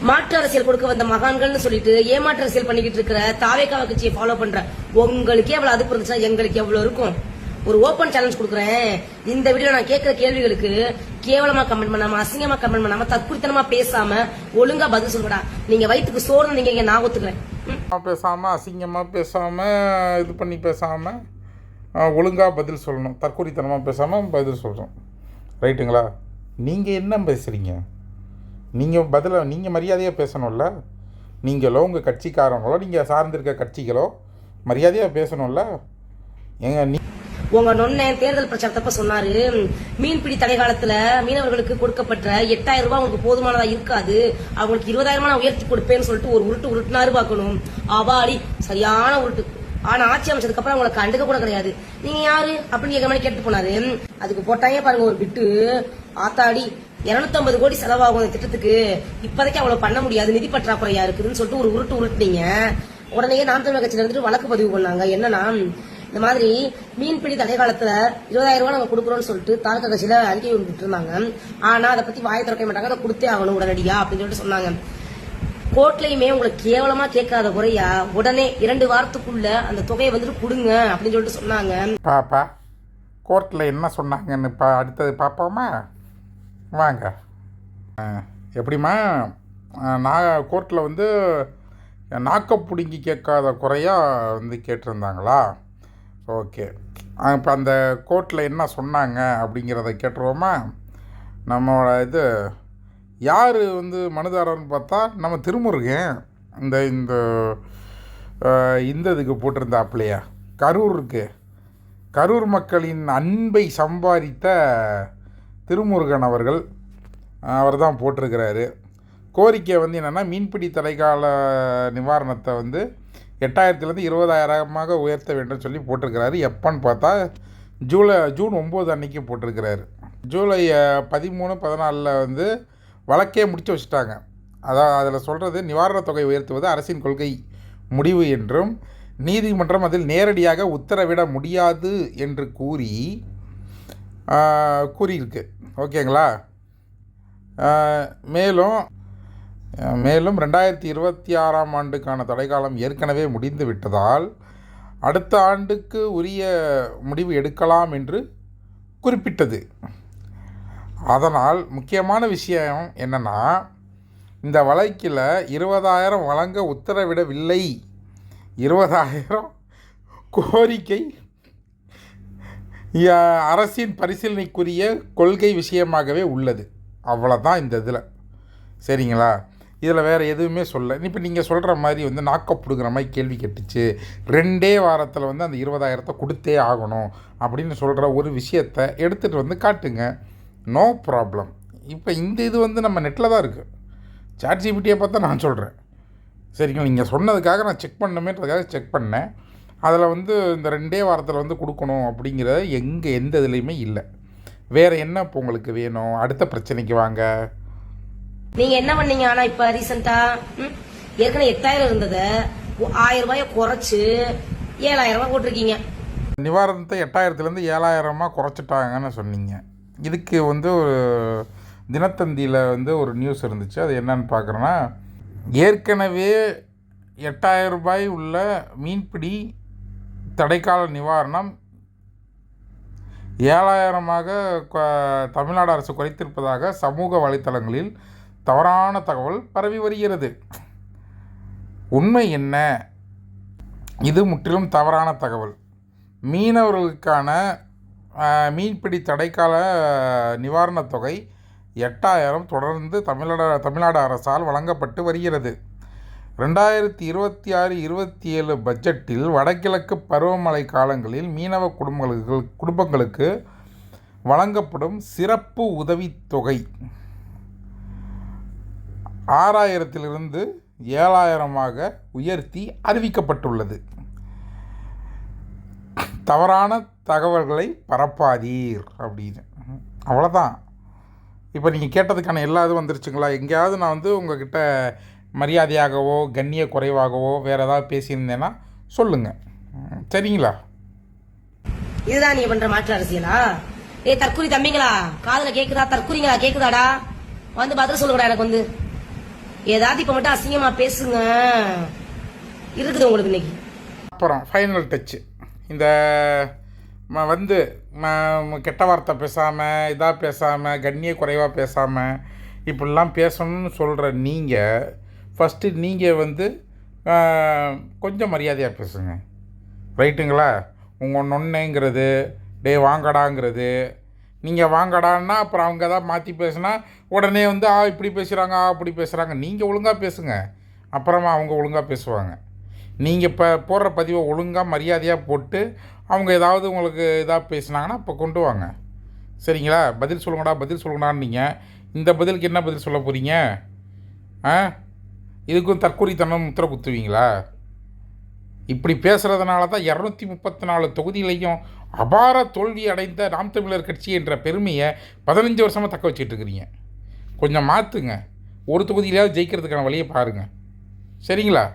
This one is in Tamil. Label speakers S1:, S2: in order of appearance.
S1: மாற்று அரசியல் கொடுக்க வந்த மகான்கள்னு சொல்லிட்டு ஏமாற்று அரசியல் பண்ணிக்கிட்டு இருக்கிற தாவேகா கட்சியை ஃபாலோ பண்ற உங்களுக்கே எவ்வளவு அதுப்பு இருந்துச்சா எங்களுக்கு எவ்வளவு இருக்கும். ஒரு ஓபன் சேலஞ்ச் கொடுக்குறேன். இந்த வீடியோ நான் கேட்கிற கேள்விகளுக்கு கேவலமா கமெண்ட் பண்ணாம, அசிங்கமா கமெண்ட் பண்ணாம, தற்குறித்தனமா பேசாம ஒழுங்கா பதில் சொல்லுடா. நீங்க வயிற்றுக்கு சோறு நீங்க நான் ஒத்துக்கிறேன்.
S2: பேசாம அசிங்கமா பேசாம இது பண்ணி பேசாம ஒழுங்கா பதில் சொல்லணும். தற்குறித்தனமா பேசாம பதில் சொல்றோம். ரைட்டுங்களா? நீங்க என்ன பேசுறீங்க? நீங்க மரியாதையாக பேசணும்ல. நீங்களோ உங்கள் கட்சிக்காரங்களோ நீங்கள் சார்ந்திருக்க கட்சிகளோ மரியாதையாக பேசணும்ல. ஏங்க
S1: உங்க நொன்ன தேர்தல் பிரச்சாரத்தப்ப சொன்னாரு, மீன்பிடி தடை காலத்துல மீனவர்களுக்கு கொடுக்கப்பட்ட 8000 ரூபாய் உங்களுக்கு போதுமானதா இருக்காது, அவங்களுக்கு 20,000 நான் உயர்த்தி கொடுப்பேன்னு சொல்லிட்டு ஒரு உருட்டுனாரு பார்க்கணும். அபாடி சரியான உருட்டு. ஆனா ஆட்சி அமைச்சதுக்கு அப்புறம் அவங்களை கண்டுக்க கூட கிடையாது. நீங்க யாரு அப்படின்னு எங்க மாதிரி கேட்டு போனாரு. அதுக்கு போட்டாங்க பாருங்க ஒரு பிட்டு. ஆத்தாடி 250 கோடி செலவாகும் அந்த திட்டத்துக்கு, இப்போதைக்கு அவ்வளவு பண்ண முடியாது, நிதி பற்றாக்குறையா இருக்குதுன்னு சொல்லிட்டு ஒரு உருட்டுனீங்க. உடனே நாம் தமிழர் கட்சியில இருந்துட்டு வழக்கு பதிவு பண்ணாங்க. என்னன்னா, இந்த மாதிரி மீன்பிடி தடை காலத்துல 20,000 ரூபாய் நாங்க கொடுக்குறோம்னு சொல்லிட்டு தாலுகா கட்சியில அறிக்கை விட்டு இருந்தாங்க. ஆனா அதை பத்தி வாயை திறக்க மாட்டாங்க, அதை கொடுத்தே ஆகணும் உடனடியா அப்படின்னு சொல்லிட்டு சொன்னாங்க. கோர்ட்லயுமே உங்களுக்கு கேவலமா கேட்காத குறையா உடனே 2 வாரத்துக்குள்ள அந்த தொகையை வந்துட்டு கொடுங்க அப்படின்னு சொல்லிட்டு சொன்னாங்க.
S2: பாப்பா கோர்ட்ல என்ன சொன்னாங்கன்னு அடுத்தது பாப்பாமா வாங்க. எப்படிமா நான் கோர்ட்டில் வந்து நாக்க பிடுங்கி கேட்காத குறையாக கேட்டிருந்தாங்களா? ஓகே, இப்போ அந்த கோர்ட்டில் என்ன சொன்னாங்க அப்படிங்கிறத கேட்டுருவோமா? நம்மளோட யார் மனுதாரர்னு பார்த்தா நம்ம திருமுருகன். இந்த இதுக்கு போட்டிருந்தாப்லையா, கரூர் மக்களின் அன்பை சம்பாதித்த திருமுருகன் அவர் தான் போட்டிருக்கிறாரு. கோரிக்கை என்னென்னா, மீன்பிடி தடைக்கால நிவாரணத்தை 8,000 20,000 உயர்த்த வேண்டும் சொல்லி போட்டிருக்கிறாரு. எப்போன்னு பார்த்தா ஜூன் 9 அன்னைக்கு போட்டிருக்கிறாரு. ஜூலை 13, 14 வழக்கே முடிச்சு வச்சுட்டாங்க. அதில் சொல்கிறது, நிவாரணத் தொகை உயர்த்துவது அரசின் கொள்கை முடிவு என்றும் நீதிமன்றம் அதில் நேரடியாக உத்தரவிட முடியாது என்று கூறியிருக்கு. ஓகேங்களா? மேலும் 2026 ஆண்டுக்கான தடைக்காலம் ஏற்கனவே முடிந்து விட்டதால் அடுத்த ஆண்டுக்கு உரிய முடிவு எடுக்கலாம் என்று குறிப்பிட்டது. அதனால் முக்கியமான விஷயம் என்னென்னா, இந்த வழக்கில் 20,000 வழங்க உத்தரவிடவில்லை. 20,000 கோரிக்கை அரசின் பரிசீலனைக்குரிய கொள்கை விஷயமாகவே உள்ளது. அவ்வளோதான் இந்த இதில். சரிங்களா? இதில் வேறு எதுவுமே சொல்ல. இப்போ நீங்கள் சொல்கிற மாதிரி நாக்கப்படுகிற மாதிரி கேள்வி கேட்டுச்சு. 2 வாரத்தில் அந்த 20,000 கொடுத்தே ஆகணும் அப்படின்னு சொல்கிற ஒரு விஷயத்தை எடுத்துகிட்டு காட்டுங்க. No problem. இப்போ இந்த இது நம்ம நெட்டில் தான் இருக்குது. ChatGPT பார்த்தா நான் சொல்கிறேன். சரிங்களா? நீங்கள் சொன்னதுக்காக நான் செக் பண்ணணுமேன்றதுக்காக செக் பண்ணேன். அதில் இந்த 2 வாரத்தில் கொடுக்கணும் அப்படிங்கிறத எந்த இதுலேயுமே இல்லை. வேறு என்ன இப்போ உங்களுக்கு வேணும்? அடுத்த பிரச்சனைக்கு வாங்க.
S1: நீங்கள் என்ன பண்ணீங்க? ஆனால் இப்போ ரீசெண்டாக ஏற்கனவே 8,000 இருந்ததை 1,000 ரூபாயை குறைச்சி 7,000 ரூபாய் போட்டிருக்கீங்க.
S2: நிவாரணத்தை 8,000 7,000 குறைச்சிட்டாங்கன்னு சொன்னீங்க. இதுக்கு ஒரு தினத்தந்தியில் ஒரு நியூஸ் இருந்துச்சு. அது என்னன்னு பார்க்குறேன்னா, ஏற்கனவே 8,000 ரூபாய் உள்ள மீன்பிடி தடைக்கால நிவாரணம் 7,000 தமிழ்நாடு அரசு குறைத்திருப்பதாக சமூக வலைத்தளங்களில் தவறான தகவல் பரவி வருகிறது. உண்மை என்ன? இது முற்றிலும் தவறான தகவல். மீனவர்களுக்கான மீன்பிடி தடைக்கால நிவாரணத் தொகை 8,000 தொடர்ந்து தமிழ்நாடு அரசால் வழங்கப்பட்டு வருகிறது. 2026-27 பட்ஜெட்டில் வடகிழக்கு பருவமழை காலங்களில் மீனவ குடும்பங்களுக்கு வழங்கப்படும் சிறப்பு உதவித்தொகை 6,000 7,000 உயர்த்தி அறிவிக்கப்பட்டுள்ளது. தவறான தகவல்களை பரப்பாதீர் அப்படின்னு. அவ்வளோதான். இப்போ நீங்கள் கேட்டதுக்கான எல்லா இதுவும் வந்துருச்சுங்களா? எங்கேயாவது நான் உங்ககிட்ட மரியாதையாகவோ கண்ணிய குறைவாகவோ வேறு ஏதாவது பேசியிருந்தேன்னா சொல்லுங்கள். சரிங்களா?
S1: இதுதான் நீ பண்ணுற மாற்று அரசியலா? தற்கூரி தம்பிங்களா, காதில் கேட்குதா? தற்கூரிங்களா கேட்குதாடா? பதில் சொல்லுங்கடா எனக்கு ஏதாவது இப்ப மட்டும் அசிங்கமா பேசுங்க இருக்குது உங்களுக்கு இன்னைக்கு.
S2: அப்புறம் ஃபைனல் டச்சு இந்த வந்து கெட்ட வார்த்தை பேசாமல் இதாக பேசாமல் கண்ணிய குறைவாக பேசாமல் இப்படிலாம் பேசணும்னு சொல்கிற நீங்கள் ஃபஸ்ட்டு நீங்கள் வந்து கொஞ்சம் மரியாதையாக பேசுங்க, ரைட்டுங்களா? உங்கள் நொன்னைங்கிறது வாங்கடாங்கிறது, நீங்கள் வாங்கடான்னா அப்புறம் அவங்க தான் மாற்றி பேசுனா உடனே வந்து இப்படி பேசுகிறாங்க அப்படி பேசுகிறாங்க. நீங்கள் ஒழுங்காக பேசுங்க, அப்புறமா அவங்க ஒழுங்காக பேசுவாங்க. நீங்கள் இப்போ போடுற பதிவை ஒழுங்காக மரியாதையாக போட்டு அவங்க ஏதாவது உங்களுக்கு இதாக பேசுனாங்கன்னா இப்போ கொண்டு வாங்க, சரிங்களா? பதில் சொல்லுங்கடான்னு நீங்கள் இந்த பதிலுக்கு என்ன பதில் சொல்ல போகிறீங்க? இதுக்கும் தற்கொலைத்தனம் முத்திர குத்துவீங்களா? இப்படி பேசுகிறதுனால தான் 234 தொகுதிகளையும் அபார தோல்வி அடைந்த நாம் தமிழர் கட்சி என்ற பெருமையை 15 வருஷமாக தக்க வச்சுட்டு இருக்கிறீங்க. கொஞ்சம் மாற்றுங்க, ஒரு தொகுதியிலாவது ஜெயிக்கிறதுக்கான வழியை பாருங்கள், சரிங்களா?